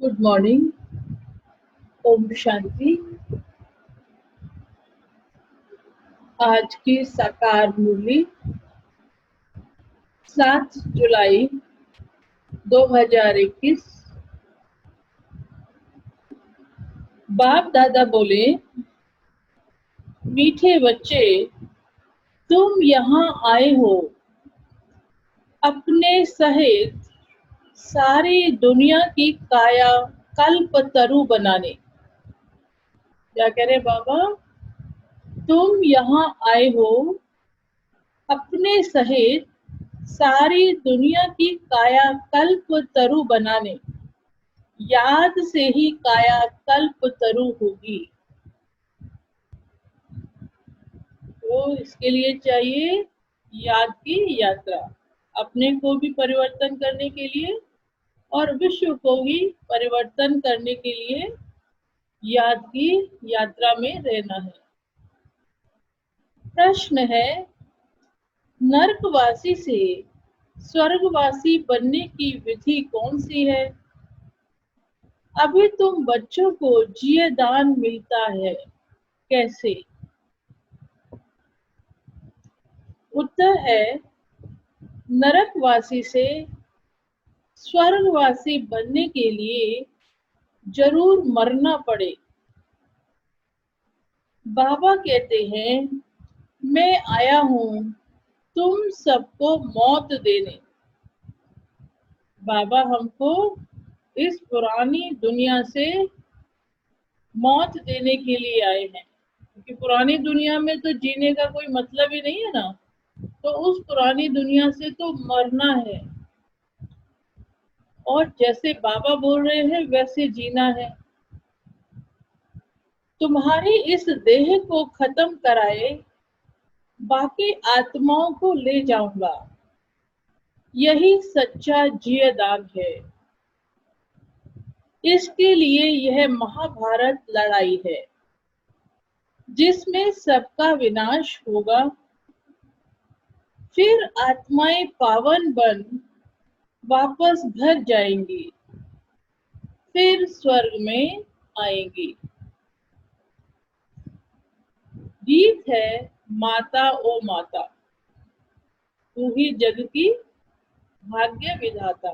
Good morning. Om Shanti. आज की साकार मुरली 7 जुलाई 2021। बाप दादा बोले, मीठे बच्चे, तुम यहाँ आए हो अपने सहित सारी दुनिया की काया कल्प तरु बनाने। क्या कह रहे बाबा? तुम यहाँ आए हो अपने सहित सारी दुनिया की काया कल्प तरु बनाने। याद से ही काया कल्प तरु होगी। तो इसके लिए चाहिए याद की यात्रा, अपने को भी परिवर्तन करने के लिए और विश्व को भी परिवर्तन करने के लिए याद की यात्रा में रहना है। प्रश्न है, नरकवासी से स्वर्गवासी बनने की विधि कौन सी है? अभी तुम बच्चों को जिये दान मिलता है, कैसे? उत्तर है, नरकवासी से स्वर्गवासी बनने के लिए जरूर मरना पड़े। बाबा कहते हैं, मैं आया हूँ तुम सबको मौत देने। बाबा हमको इस पुरानी दुनिया से मौत देने के लिए आए हैं, क्योंकि पुरानी दुनिया में तो जीने का कोई मतलब ही नहीं है ना। तो उस पुरानी दुनिया से तो मरना है और जैसे बाबा बोल रहे हैं वैसे जीना है। तुम्हारी इस देह को खत्म कराए बाकी आत्माओं को ले जाऊंगा, यही सच्चा जियेदान है। इसके लिए यह महाभारत लड़ाई है, जिसमें सबका विनाश होगा। फिर आत्माएं पावन बन वापस घर जाएंगी, फिर स्वर्ग में आएंगी। गीत है, माता ओ माता, तू ही जग की भाग्य विधाता।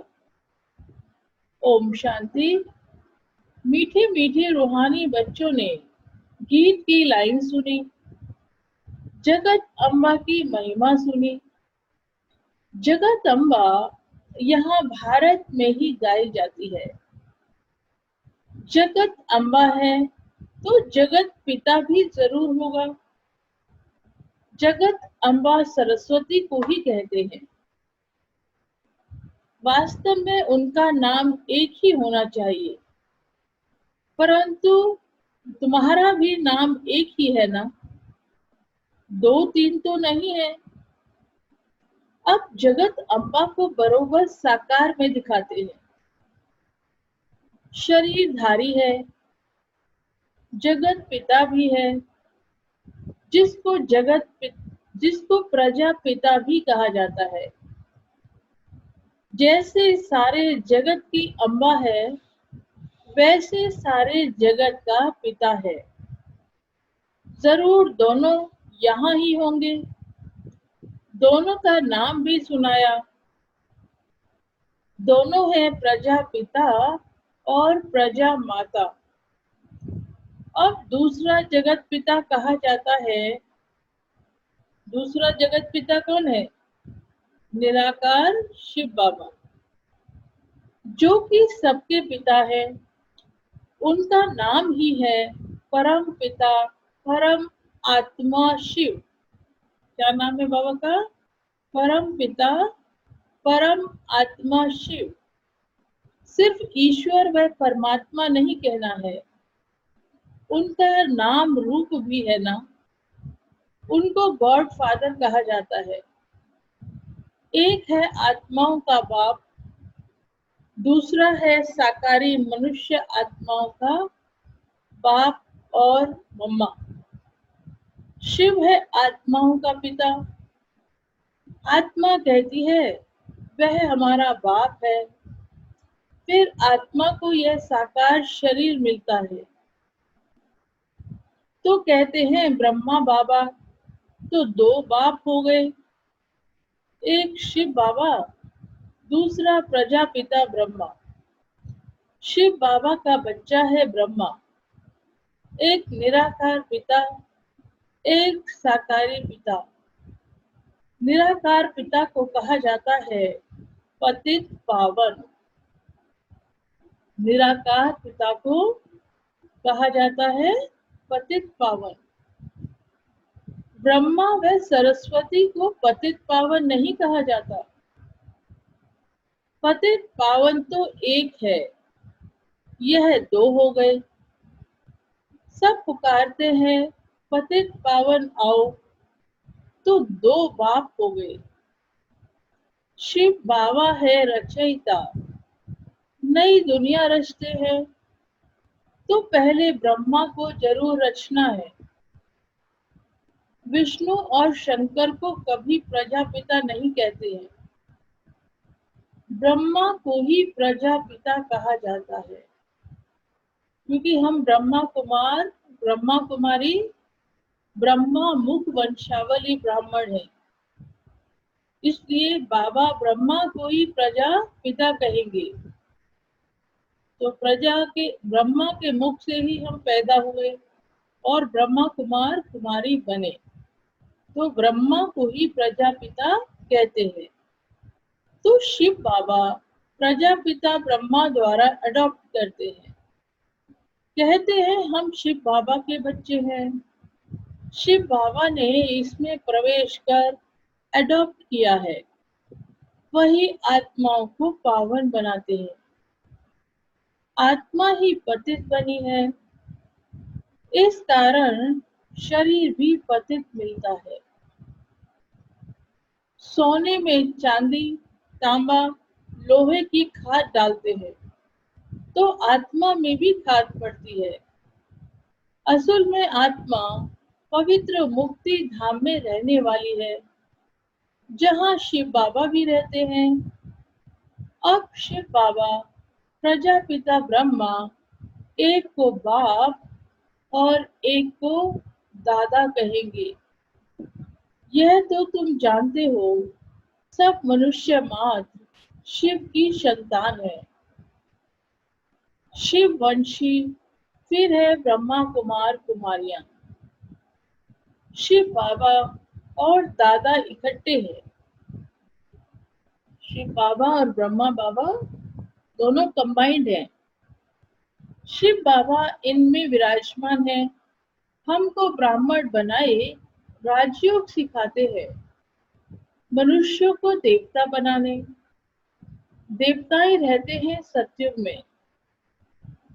ओम शांति। मीठे मीठे रूहानी बच्चों ने गीत की लाइन सुनी, जगत अम्बा की महिमा सुनी। जगत अम्बा यहाँ भारत में ही गाई जाती है। जगत अम्बा है तो जगत पिता भी जरूर होगा। जगत अम्बा सरस्वती को ही कहते हैं। वास्तव में उनका नाम एक ही होना चाहिए, परंतु तुम्हारा भी नाम एक ही है ना, 2-3 तो नहीं है। अब जगत अम्बा को बरोबर साकार में दिखाते हैं। शरीरधारी है, जगत पिता भी है, जिसको प्रजा पिता भी कहा जाता है। जैसे सारे जगत की अम्बा है, वैसे सारे जगत का पिता है। जरूर दोनों यहाँ ही होंगे। दोनों का नाम भी सुनाया। दोनों है प्रजा पिता और प्रजा माता। अब दूसरा जगत पिता कहा जाता है। दूसरा जगत पिता कौन है? निराकार शिव बाबा, जो कि सबके पिता है। उनका नाम ही है परम पिता, परम आत्मा शिव। क्या नाम है बाबा का? परम पिता, परम आत्मा शिव। सिर्फ ईश्वर व परमात्मा नहीं कहना है, उनका नाम रूप भी है ना। उनको गॉड फादर कहा जाता है। एक है आत्माओं का बाप, दूसरा है साकारी मनुष्य आत्माओं का बाप और मम्मा। शिव है आत्माओं का पिता। आत्मा कहती है वह हमारा बाप है, फिर आत्मा को यह साकार शरीर मिलता है। तो कहते हैं ब्रह्मा बाबा, तो दो बाप हो गए, एक शिव बाबा, दूसरा प्रजापिता ब्रह्मा। शिव बाबा का बच्चा है ब्रह्मा, एक निराकार पिता, एक साकारी पिता। निराकार पिता को कहा जाता है पतित पावन। निराकार पिता को कहा जाता है पतित पावन। ब्रह्मा व सरस्वती को पतित पावन नहीं कहा जाता। पतित पावन तो एक है, यह दो हो गए। सब पुकारते हैं पतित पावन आओ, तो दो बाप हो गए। शिव बाबा है रचयिता, नई दुनिया रचते हैं, तो पहले ब्रह्मा को जरूर रचना है। विष्णु और शंकर को कभी प्रजापिता नहीं कहते हैं, ब्रह्मा को ही प्रजापिता कहा जाता है, क्योंकि हम ब्रह्मा कुमार, ब्रह्मा कुमारी, ब्रह्मा मुख वंशावली ब्राह्मण है, इसलिए बाबा ब्रह्मा को ही प्रजापिता कहेंगे। तो प्रजा के ब्रह्मा के मुख से ही हम पैदा हुए और ब्रह्मा कुमार कुमारी बने, तो ब्रह्मा को ही प्रजापिता कहते हैं। तो शिव बाबा प्रजापिता ब्रह्मा द्वारा अडॉप्ट करते हैं, कहते हैं हम शिव बाबा के बच्चे हैं। शिव बाबा ने इसमें प्रवेश कर अडॉप्ट किया है, वही आत्माओं को पावन बनाते हैं। आत्मा ही पतित बनी है, इस कारण शरीर भी पतित मिलता है। सोने में चांदी, तांबा, लोहे की खाद डालते हैं, तो आत्मा में भी खाद पड़ती है। असल में आत्मा पवित्र मुक्ति धाम में रहने वाली है, जहाँ शिव बाबा भी रहते हैं। अब शिव बाबा प्रजापिता ब्रह्मा एक को बाप और एक को दादा कहेंगे। यह तो तुम जानते हो, सब मनुष्य मात्र शिव की संतान है। शिव वंशी, फिर है ब्रह्मा कुमार कुमारियां। शिव बाबा और दादा इकट्ठे हैं। शिव बाबा और ब्रह्मा बाबा दोनों कंबाइंड हैं। शिव बाबा इनमें विराजमान है, हमको ब्राह्मण बनाए राजयोग सिखाते हैं, मनुष्यों को देवता बनाने। देवताएं रहते हैं सतयुग में।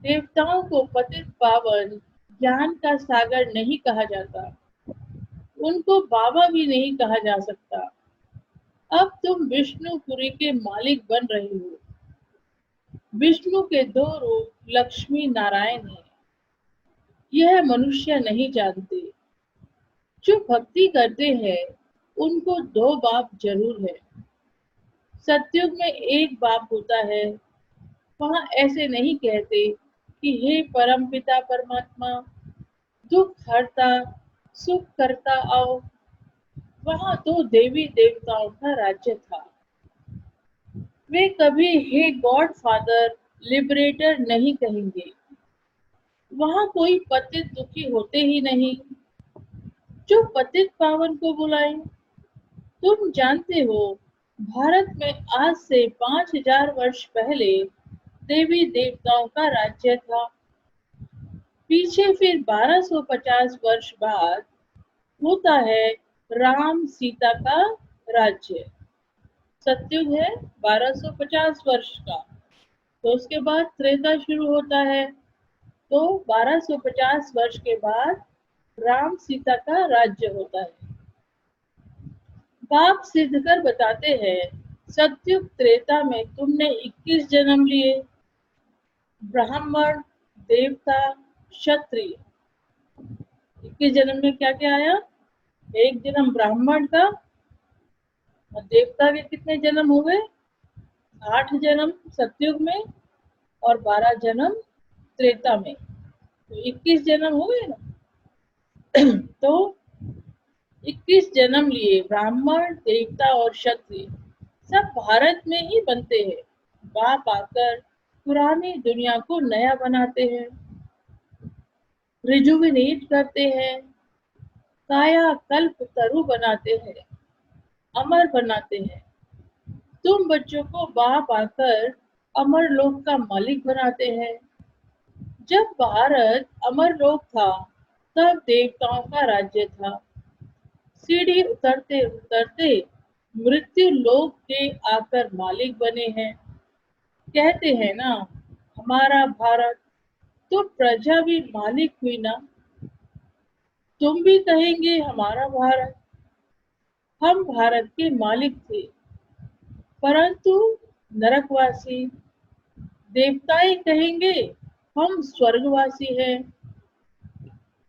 देवताओं को पतित पावन ज्ञान का सागर नहीं कहा जाता, उनको बाबा भी नहीं कहा जा सकता। अब तुम विष्णुपुरी के मालिक बन रहे हो। विष्णु के दो रूप लक्ष्मी नारायण हैं, यह मनुष्य नहीं जानते। जो भक्ति करते हैं उनको दो बाप जरूर है। सतयुग में एक बाप होता है, वहां ऐसे नहीं कहते कि हे परम पिता परमात्मा, दुख हरता सुख करता आओ। वहां तो देवी देवताओं का राज्य था। वे कभी हे गॉड फादर लिबरेटर नहीं कहेंगे। वहां कोई पतित दुखी होते ही नहीं, जो पतित पावन को बुलाए। तुम जानते हो, भारत में आज से 5000 वर्ष पहले देवी देवताओं का राज्य था। पीछे फिर 1250 वर्ष बाद होता है राम सीता का राज्य। सतयुग है 1250 वर्ष का, तो उसके बाद त्रेता शुरू होता है। तो 1250 वर्ष के बाद राम सीता का राज्य होता है। बाप सिद्ध कर बताते हैं, सतयुग त्रेता में तुमने 21 जन्म लिए, ब्राह्मण, देवता, क्षत्रिय। 21 जन्म में क्या क्या आया? एक जन्म ब्राह्मण का, और देवता के कितने जन्म हो गए? 8 जन्म सतयुग में, और 12 जन्म त्रेता में, तो 21 जन्म हो गए ना। तो 21 जन्म लिए ब्राह्मण, देवता और क्षत्रिय सब भारत में ही बनते हैं। बाप आकर पुरानी दुनिया को नया बनाते हैं, रिजुविनेट करते हैं, काया कल्प तरु बनाते हैं, अमर बनाते हैं। तुम बच्चों को बाप आकर अमर लोक का मालिक बनाते हैं। जब भारत अमर लोक था तब देवताओं का राज्य था। सीढ़ी उतरते उतरते मृत्यु लोक के आकर मालिक बने हैं। कहते हैं ना, हमारा भारत, तो प्रजा भी मालिक हुई ना। तुम भी कहेंगे हमारा भारत। हम भारत के मालिक थे, परंतु नरकवासी देवताएं कहेंगे हम स्वर्गवासी हैं।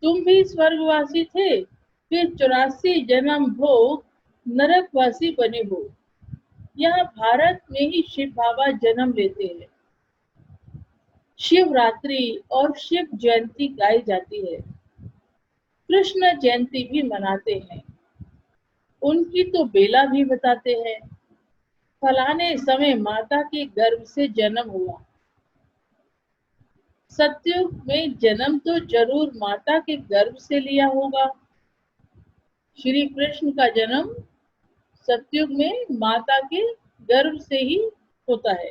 तुम भी स्वर्गवासी थे, फिर 84 जन्म भोग नरकवासी बने हो। यहाँ भारत में ही शिव बाबा जन्म लेते हैं। शिवरात्रि और शिव जयंती गाई जाती है। कृष्ण जयंती भी मनाते हैं। उनकी तो बेला भी बताते हैं। फलाने समय माता के गर्भ से जन्म हुआ। सत्युग में जन्म तो जरूर माता के गर्भ से लिया होगा। श्री कृष्ण का जन्म सत्युग में माता के गर्भ से ही होता है।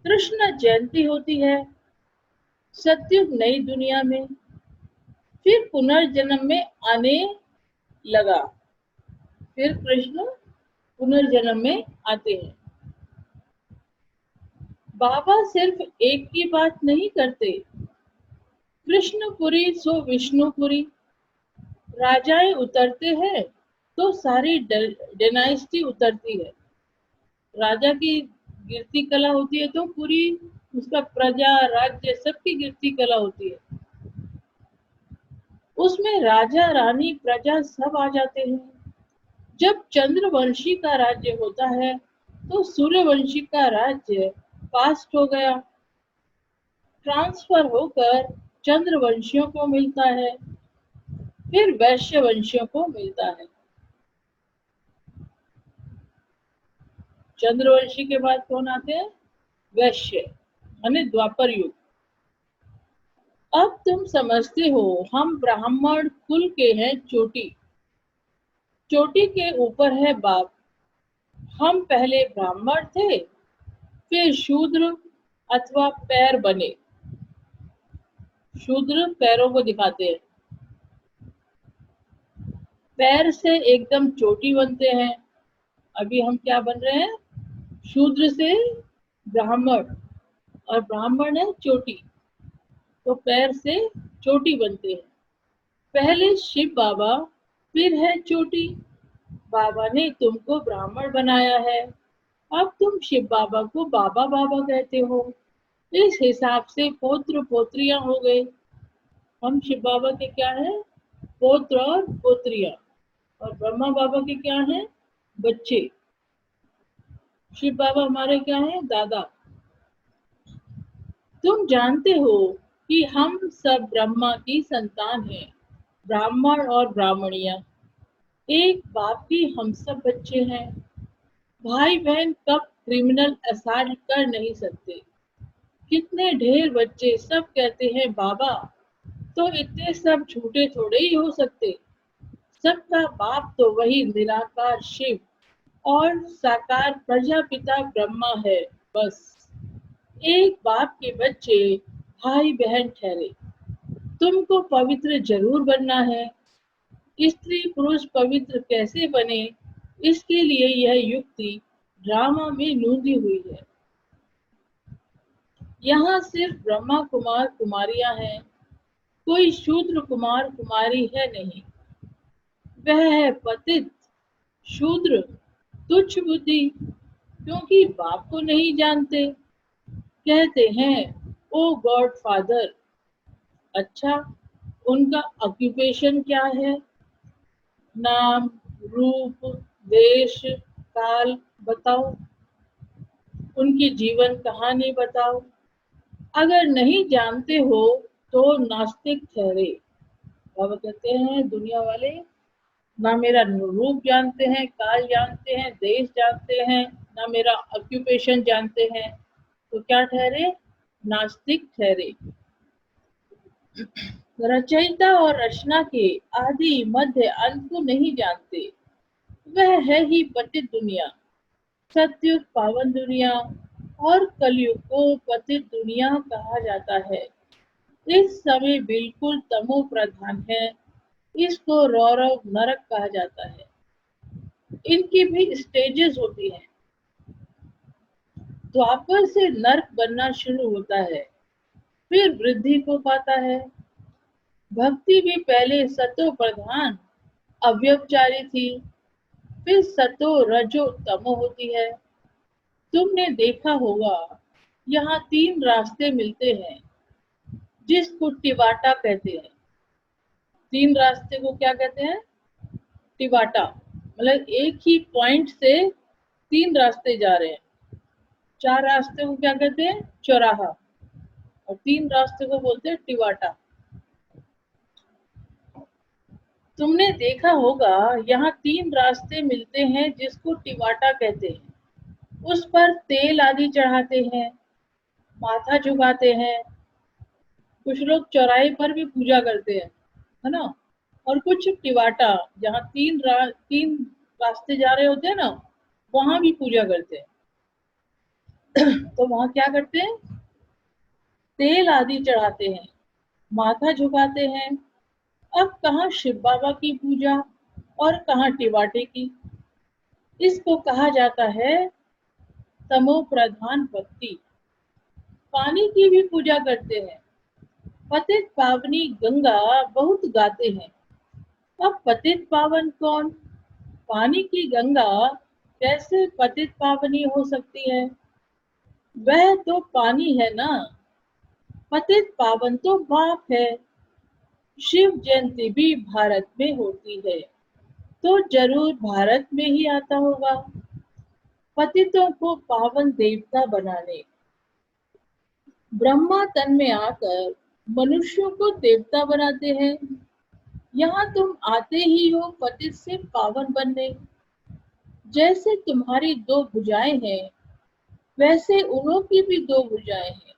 कृष्ण जयंती होती है सत्युग नई दुनिया में, फिर पुनर्जन्म में आने लगा। फिर कृष्ण पुनर्जन्म में आते हैं। बाबा सिर्फ एक की बात नहीं करते। कृष्णपुरी सो विष्णुपुरी। राजाएं उतरते हैं तो सारी डायनेस्टी उतरती है। राजा की गिरती कला होती है तो पूरी उसका प्रजा राज्य सबकी गिरती कला होती है। उसमें राजा रानी प्रजा सब आ जाते हैं। जब चंद्रवंशी का राज्य होता है तो सूर्यवंशी का राज्य पास्ट हो गया, ट्रांसफर होकर चंद्रवंशियों को मिलता है, फिर वैश्यवंशियों को मिलता है। चंद्रवंशी के बाद कौन आते हैं? वैश्य, यानी द्वापर युग। अब तुम समझते हो हम ब्राह्मण कुल के हैं चोटी। चोटी के ऊपर है बाप। हम पहले ब्राह्मण थे, फिर शूद्र अथवा पैर बने। शूद्र पैरों को दिखाते हैं। पैर से एकदम चोटी बनते हैं। अभी हम क्या बन रहे हैं? शूद्र से ब्राह्मण, और ब्राह्मण है चोटी, तो पैर से चोटी बनते हैं। पहले शिव बाबा, फिर है चोटी। बाबा ने तुमको ब्राह्मण बनाया है, अब तुम शिव बाबा को बाबा बाबा कहते हो। इस हिसाब से पोत्र पोत्रियां हो गए। हम शिव बाबा के क्या हैं? पोत्र और पोत्रियां। और ब्रह्मा बाबा के क्या हैं? बच्चे। शिव बाबा हमारे क्या हैं? दादा। तुम जानते हो कि हम सब ब्रह्मा की संतान हैं, ब्राह्मण और ब्राह्मणियां। एक बाप की हम सब बच्चे हैं। भाई बहन कब क्रिमिनल असॉल्ट कर नहीं सकते। कितने ढेर बच्चे सब कहते हैं बाबा, तो इतने सब झूठे थोड़े ही हो सकते। सबका बाप तो वही निराकार शिव और साकार प्रजापिता ब्रह्मा है। बस एक बाप के बच्चे भाई बहन ठहरे। तुमको पवित्र जरूर बनना है। स्त्री पुरुष पवित्र कैसे बने, इसके लिए यह युक्ति ड्रामा में नूंदी हुई है। यहाँ सिर्फ ब्रह्मा कुमार कुमारियां हैं, कोई शूद्र कुमार कुमारी है नहीं। वह है पतित, शूद्र, तुच्छ बुद्धि, क्योंकि बाप को नहीं जानते। कहते हैं ओ गॉड फादर। अच्छा, उनका ऑक्यूपेशन क्या है? नाम, रूप, देश, काल बताओ। उनकी जीवन कहानी बताओ। अगर नहीं जानते हो तो नास्तिक ठहरे। बाबा कहते हैं दुनिया वाले ना मेरा रूप जानते हैं, काल जानते हैं, देश जानते हैं, ना मेरा ऑक्यूपेशन जानते हैं, तो क्या ठहरे? नास्तिक ठहरे। रचयिता और रचना के आदि मध्य अंत को नहीं जानते, वह है ही पतित दुनिया। सतयुग पावन दुनिया और कलयुग को पतित दुनिया कहा जाता है। इस समय बिल्कुल तमो प्रधान है, इसको रौरव नरक कहा जाता है। इनकी भी स्टेजेस होती हैं। द्वापर से नर्क बनना शुरू होता है, फिर वृद्धि को पाता है। भक्ति भी पहले सतो प्रधान अव्यभिचारी थी, फिर सतो रजो तमो होती है। तुमने देखा होगा यहाँ तीन रास्ते मिलते हैं जिसको टिवाटा कहते हैं। तीन रास्ते को क्या कहते हैं? टिवाटा। मतलब एक ही पॉइंट से तीन रास्ते जा रहे हैं। चार रास्ते को क्या कहते हैं? चौराहा। और तीन रास्ते को बोलते हैं टिवाटा। तुमने देखा होगा यहाँ तीन रास्ते मिलते हैं जिसको टिवाटा कहते हैं। उस पर तेल आदि चढ़ाते हैं, माथा झुकाते हैं। कुछ लोग चौराहे पर भी पूजा करते हैं, है ना। और कुछ टिवाटा जहाँ तीन रास्ते जा रहे होते हैं ना, वहां भी पूजा करते हैं। तो वहां क्या करते हैं? तेल आदि चढ़ाते हैं, माथा झुकाते हैं। अब कहाँ शिव बाबा की पूजा और कहाँ टिवाटे की। इसको कहा जाता है तमो प्रधान भक्ति। पानी की भी पूजा करते हैं। पतित पावनी गंगा बहुत गाते हैं। अब पतित पावन कौन? पानी की गंगा कैसे पतित पावनी हो सकती है? वह तो पानी है ना। पतित पावन तो बाप है। शिव जयंती भी भारत में होती है, तो जरूर भारत में ही आता होगा। पतितों को पावन देवता बनाने ब्रह्मा तन में आकर मनुष्यों को देवता बनाते हैं। यहाँ तुम आते ही हो पतित से पावन बनने। जैसे तुम्हारी दो भुजाएं हैं, वैसे उन्हों की भी दो भुजाएं हैं।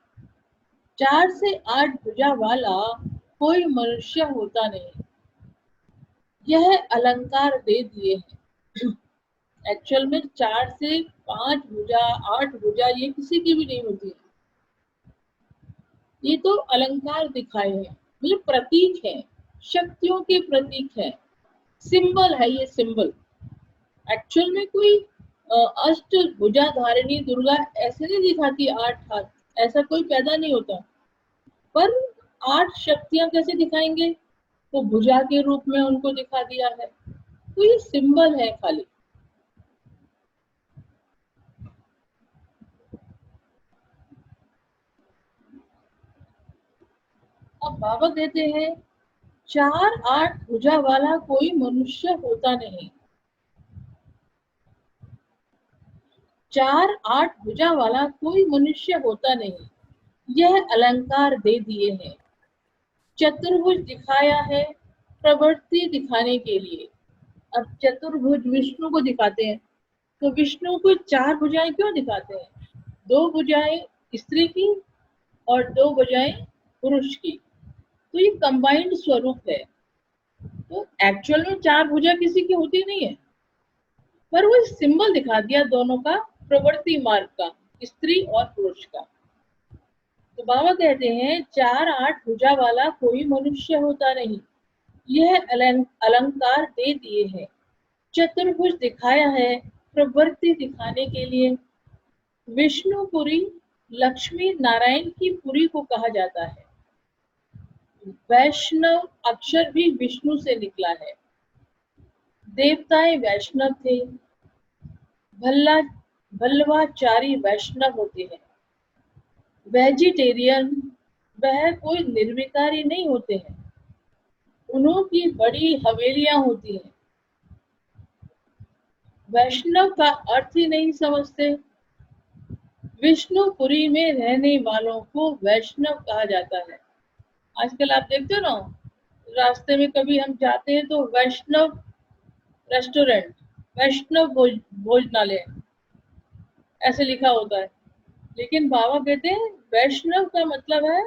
4 से 8 भुजा वाला कोई मनुष्य होता नहीं। यह अलंकार दे दिए हैं। एक्चुअल में 4 से 5 भुजा, 8 भुजा ये किसी की भी नहीं होती है। ये तो अलंकार दिखाए हैं, मतलब प्रतीक है, शक्तियों के प्रतीक है, सिंबल है ये सिंबल। एक्चुअल में कोई अष्ट भुजा धारिणी दुर्गा ऐसे नहीं दिखाती 8 हाथ, ऐसा कोई पैदा नहीं होता। पर 8 शक्तियां कैसे दिखाएंगे? तो भुजा के रूप में उनको दिखा दिया है, तो ये सिंबल है खाली। अब बाबा कहते हैं 4 8 भुजा वाला कोई मनुष्य होता नहीं। 4 8 भुजा वाला कोई मनुष्य होता नहीं, यह अलंकार दे दिए हैं। चतुर्भुज दिखाया है प्रवृत्ति दिखाने के लिए। अब चतुर्भुज विष्णु को दिखाते हैं, तो विष्णु को 4 भुजाएं क्यों दिखाते हैं? 2 भुजाएं स्त्री की और 2 भुजाएं पुरुष की, तो ये कंबाइंड स्वरूप है। तो एक्चुअल में 4 भुजा किसी की होती नहीं है, पर वो सिंबल दिखा दिया दोनों का, प्रवृत्ति मार्ग का, स्त्री और पुरुष का। तो बाबा कहते हैं 4 8 भुजा वाला कोई मनुष्य होता नहीं, यह अलंकार दे दिए हैं। चतुर्भुज दिखाया है प्रवृत्ति दिखाने के लिए। विष्णुपुरी लक्ष्मी नारायण की पुरी को कहा जाता है। वैष्णव अक्षर भी विष्णु से निकला है। देवताएं वैष्णव थे। भल्ला भल्लवाचारी वैष्णव होते हैं। वेजिटेरियन वह कोई निर्विकारी नहीं होते हैं, उन्हों की बड़ी हवेलियां होती हैं। वैष्णव का अर्थ ही नहीं समझते। विष्णुपुरी में रहने वालों को वैष्णव कहा जाता है। आजकल आप देखते हो ना, रास्ते में कभी हम जाते हैं तो वैष्णव रेस्टोरेंट, वैष्णव भोजनालय ऐसे लिखा होता है। लेकिन बाबा कहते हैं वैष्णव का मतलब है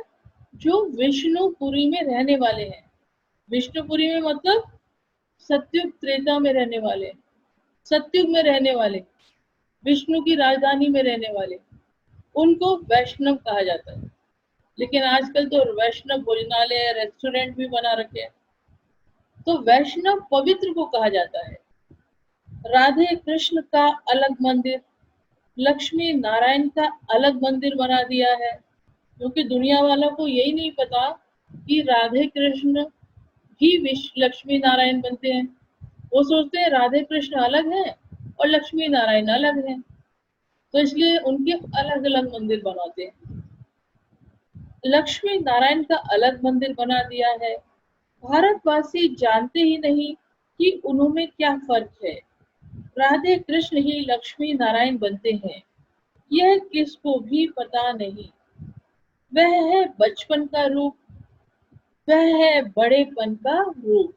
जो विष्णुपुरी में रहने वाले हैं। विष्णुपुरी में मतलब सतयुग त्रेता में रहने वाले, सतयुग में रहने वाले, विष्णु की राजधानी में रहने वाले, उनको वैष्णव कहा जाता है। लेकिन आजकल तो वैष्णव भोजनालय रेस्टोरेंट भी बना रखे हैं। तो वैष्णव पवित्र को कहा जाता है। राधे कृष्ण का अलग मंदिर, लक्ष्मी नारायण का अलग मंदिर बना दिया है, क्योंकि दुनिया वालों को यही नहीं पता कि राधे कृष्ण ही विश्व लक्ष्मी नारायण बनते हैं। वो सोचते हैं राधे कृष्ण अलग हैं और लक्ष्मी नारायण अलग हैं, तो इसलिए उनके अलग अलग मंदिर बनाते हैं। लक्ष्मी नारायण का अलग मंदिर बना दिया है। भारतवासी जानते ही नहीं कि उनमें क्या फर्क है। राधे कृष्ण ही लक्ष्मी नारायण बनते हैं, यह किसको भी पता नहीं। वह है बचपन का रूप, वह है बड़ेपन का रूप।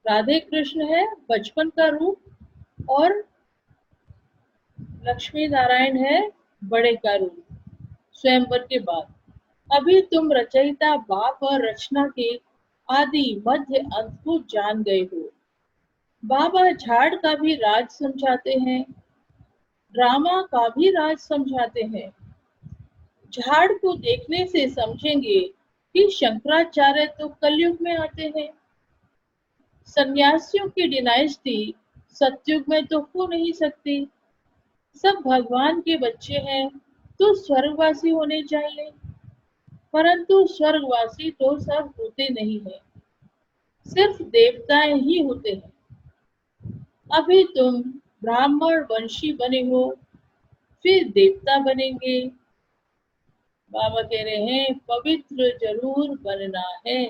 राधे कृष्ण है बचपन का रूप और लक्ष्मी नारायण है बड़े का रूप, स्वयंवर के बाद। अभी तुम रचयिता बाप और रचना के आदि मध्य अंत को जान गए हो। बाबा झाड़ का भी राज समझाते हैं, ड्रामा का भी राज समझाते हैं। झाड़ को देखने से समझेंगे कि शंकराचार्य तो कलयुग में आते हैं। सन्यासियों की डिनाइस्टी सतयुग में तो हो नहीं सकती। सब भगवान के बच्चे हैं तो स्वर्गवासी होने चाहिए, परंतु स्वर्गवासी तो सब होते नहीं है, सिर्फ देवताएं ही होते हैं। अभी तुम ब्राह्मण वंशी बने हो, फिर देवता बनेंगे। बाबा कह रहे हैं पवित्र जरूर बनना है।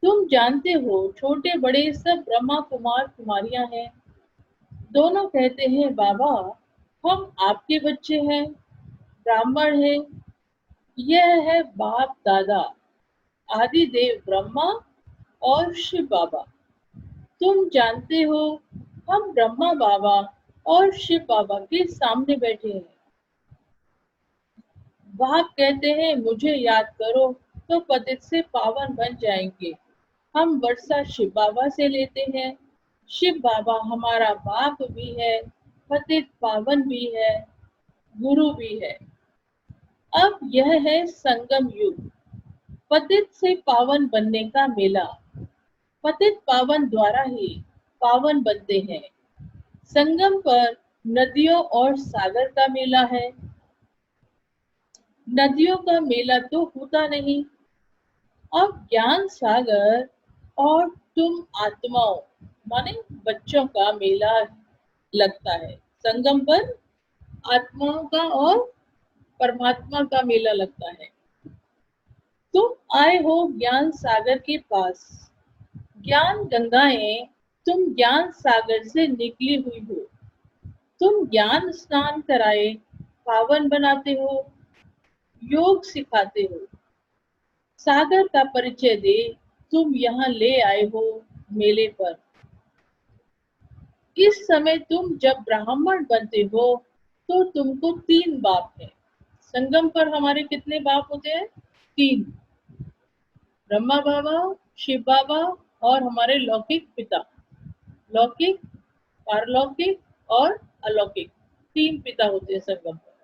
तुम जानते हो छोटे बड़े सब ब्रह्मा कुमार कुमारियां हैं। दोनों कहते हैं बाबा हम आपके बच्चे हैं, ब्राह्मण हैं। यह है बाप दादा आदि देव ब्रह्मा और शिव बाबा। तुम जानते हो हम ब्रह्मा बाबा और शिव बाबा के सामने बैठे हैं। बाप कहते हैं मुझे याद करो तो पतित से पावन बन जाएंगे। हम वर्षा शिव बाबा से लेते हैं। शिव बाबा हमारा बाप भी है, पतित पावन भी है, गुरु भी है। अब यह है संगम युग, पतित से पावन बनने का मेला। पतित पावन द्वारा ही पावन बनते हैं। संगम पर नदियों और सागर का मेला है। नदियों का मेला तो होता नहीं। अब ज्ञान सागर और तुम आत्माओं माने बच्चों का मेला लगता है। संगम पर आत्माओं का और परमात्मा का मेला लगता है। तुम आए हो ज्ञान सागर के पास, ज्ञान गंगाएं तुम ज्ञान सागर से निकली हुई हो। तुम ज्ञान स्नान कराए पावन बनाते हो, योग सिखाते हो। सागर का परिचय दे तुम यहाँ ले आए हो मेले पर। इस समय तुम जब ब्राह्मण बनते हो तो तुमको 3 बाप हैं। संगम पर हमारे कितने बाप होते हैं? 3, ब्रह्मा बाबा, शिव बाबा और हमारे लौकिक पिता। लौकिक, पारलौकिक और अलौकिक, 3 पिता होते हैं संगम पर।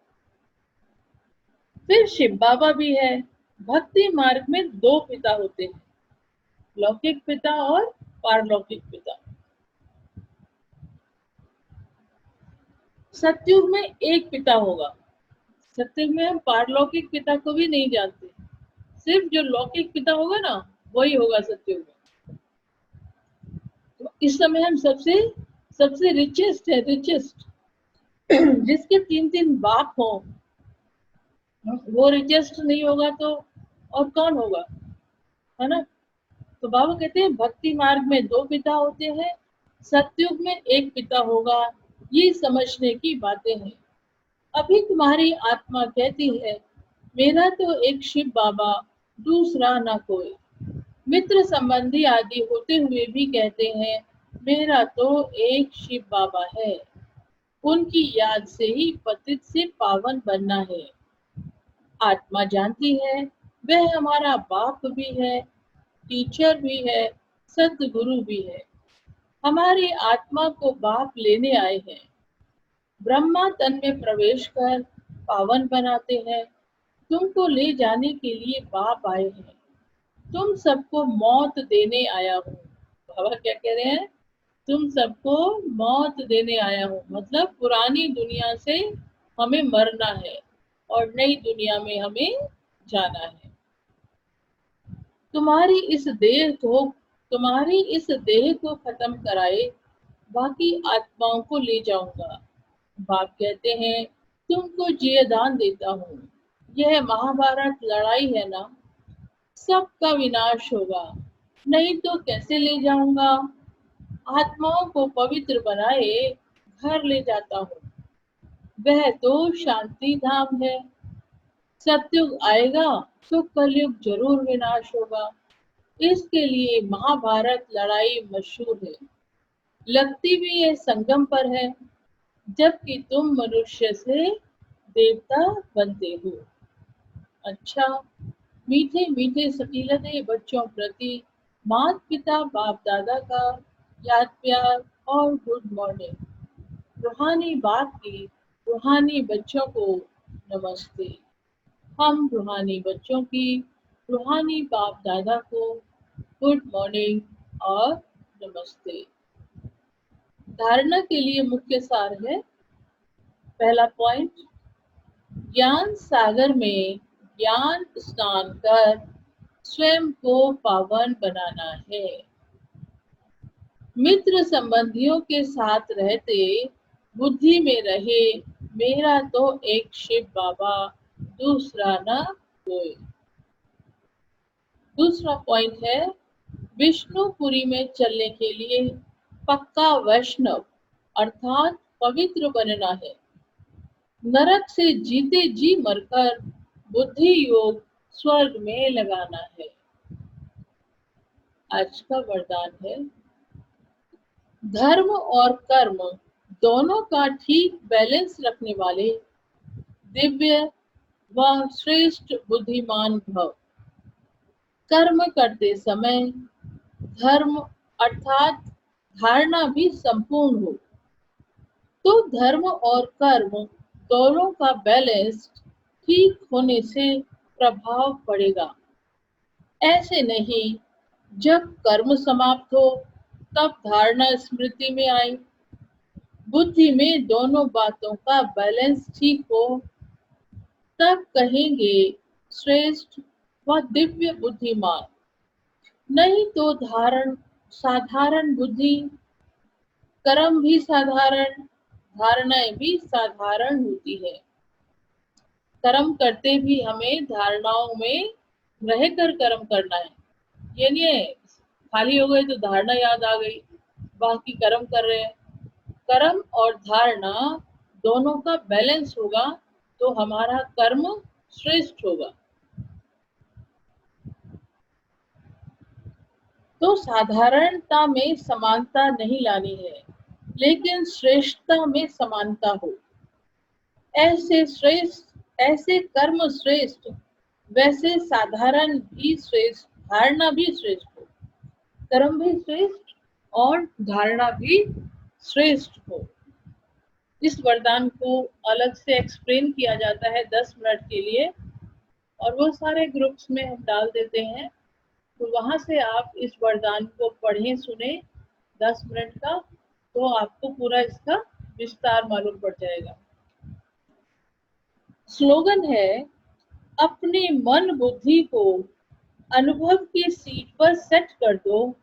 फिर शिव बाबा भी है। भक्ति मार्ग में 2 पिता होते हैं, लौकिक पिता और पारलौकिक पिता। सतयुग में एक पिता होगा। सतयुग में हम पारलौकिक पिता को भी नहीं जानते, सिर्फ जो लौकिक पिता होगा ना वही होगा सतयुग में। तो इस समय हम सबसे सबसे रिचेस्ट है, रिचेस्ट। जिसके 3 बाप हो वो रिचेस्ट नहीं होगा तो और कौन होगा, है ना। तो बाबा कहते हैं भक्ति मार्ग में 2 पिता होते हैं, सतयुग में एक पिता होगा। ये समझने की बातें हैं। अभी तुम्हारी आत्मा कहती है मेरा तो एक शिव बाबा, दूसरा न कोई। मित्र संबंधी आदि होते हुए भी कहते हैं मेरा तो एक शिव बाबा है। उनकी याद से ही पतित से पावन बनना है। आत्मा जानती है वह हमारा बाप भी है, टीचर भी है, सद्गुरु भी है। हमारी आत्मा को बाप लेने आए हैं। ब्रह्मा तन में प्रवेश कर पावन बनाते हैं। तुमको ले जाने के लिए बाप आए हैं। तुम सबको मौत देने आया हूँ। बाबा क्या कह रहे हैं? तुम सबको मौत देने आया हूँ, मतलब पुरानी दुनिया से हमें मरना है और नई दुनिया में हमें जाना है। तुम्हारी इस देह को तुम्हारी इस देह को खत्म कराए बाकी आत्माओं को ले जाऊंगा। बाप कहते हैं तुमको जियदान देता हूँ। यह महाभारत लड़ाई है ना, सबका विनाश होगा, नहीं तो कैसे ले जाऊंगा। आत्माओं को पवित्र बनाए घर ले जाता हूँ। वह तो शांति धाम है। सतयुग आएगा तो कलयुग जरूर विनाश होगा। इसके लिए महाभारत लड़ाई मशहूर है। लगती भी ये संगम पर है, जबकि तुम मनुष्य से देवता बनते हो। अच्छा, मीठे मीठे सकीलते बच्चों प्रति माता पिता बाप दादा का याद प्यार और गुड मॉर्निंग। रूहानी बाप की रूहानी बच्चों को नमस्ते। हम रूहानी बच्चों की रूहानी बाप दादा को गुड मॉर्निंग और नमस्ते। धारणा के लिए मुख्य सार है। पहला पॉइंट, ज्ञान सागर में ज्ञान स्नान कर स्वयं को पावन बनाना है। मित्र संबंधियों के साथ रहते बुद्धि में रहे मेरा तो एक शिव बाबा, दूसरा न कोई। दूसरा पॉइंट है, विष्णुपुरी में चलने के लिए पक्का वैष्णव अर्थात पवित्र बनना है। नरक से जीते जी मरकर बुद्धि योग स्वर्ग में लगाना है। आज का वरदान है, धर्म और कर्म दोनों का ठीक बैलेंस रखने वाले दिव्य व श्रेष्ठ बुद्धिमान भव। कर्म करते समय धर्म अर्थात धारणा भी संपूर्ण हो, तो धर्म और कर्म दोनों का बैलेंस ठीक होने से प्रभाव पड़ेगा। ऐसे नहीं जब कर्म समाप्त हो तब धारणा स्मृति में आई। बुद्धि में दोनों बातों का बैलेंस ठीक हो तब कहेंगे श्रेष्ठ व दिव्य बुद्धिमान। नहीं तो साधारण बुद्धि, कर्म भी साधारण, धारणाएं भी साधारण होती है। कर्म करते भी हमें धारणाओं में रहकर कर्म करना है। ये नहीं है खाली हो गए तो धारणा याद आ गई, बाकी कर्म कर रहे हैं। कर्म और धारणा दोनों का बैलेंस होगा तो हमारा कर्म श्रेष्ठ होगा। तो साधारणता में समानता नहीं लानी है, लेकिन श्रेष्ठता में समानता हो। ऐसे कर्म श्रेष्ठ, वैसे साधारण भी श्रेष्ठ, धारणा भी श्रेष्ठ हो। कर्म भी श्रेष्ठ और धारणा भी श्रेष्ठ हो। इस वरदान को अलग से एक्सप्लेन किया जाता है 10 मिनट के लिए, और वो सारे ग्रुप्स में हम डाल देते हैं। तो वहां से आप इस वरदान को पढ़ें सुने 10 मिनट का, तो आपको पूरा इसका विस्तार मालूम पड़ जाएगा। स्लोगन है, अपने मन बुद्धि को अनुभव की सीट पर सेट कर दो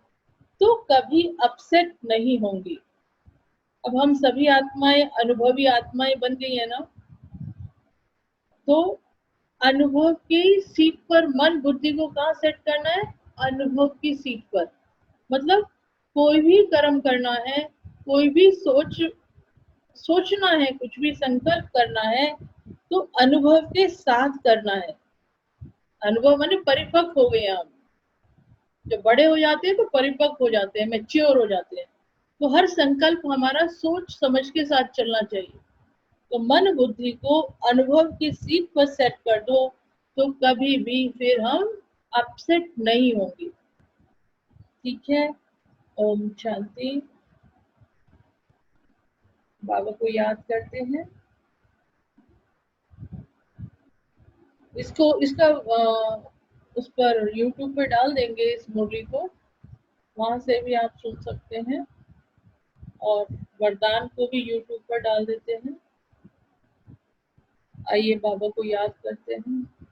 तो कभी अपसेट नहीं होंगी। अब हम सभी आत्माएं अनुभवी आत्माएं बन गई है ना, तो अनुभव की सीट पर मन बुद्धि को कहाँ सेट करना है? अनुभव की सीट पर। मतलब कोई भी कर्म करना है, कोई भी सोच सोचना है, कुछ भी संकल्प करना है तो अनुभव के साथ करना है। अनुभव माने परिपक्व हो गए हम, जब बड़े हो जाते हैं तो परिपक्व हो जाते हैं, मैच्योर हो जाते हैं। तो हर संकल्प हमारा सोच समझ के साथ चलना चाहिए। तो मन बुद्धि को अनुभव की सीट पर सेट कर दो, तो कभी भी फिर हम अपसेट नहीं होंगे। ठीक है। ओम शांति। बाबा को याद करते हैं। इसका उस पर यूट्यूब पे डाल देंगे इस मुरली को, वहां से भी आप सुन सकते हैं। और वरदान को भी यूट्यूब पर डाल देते हैं। आइए बाबा को याद करते हैं।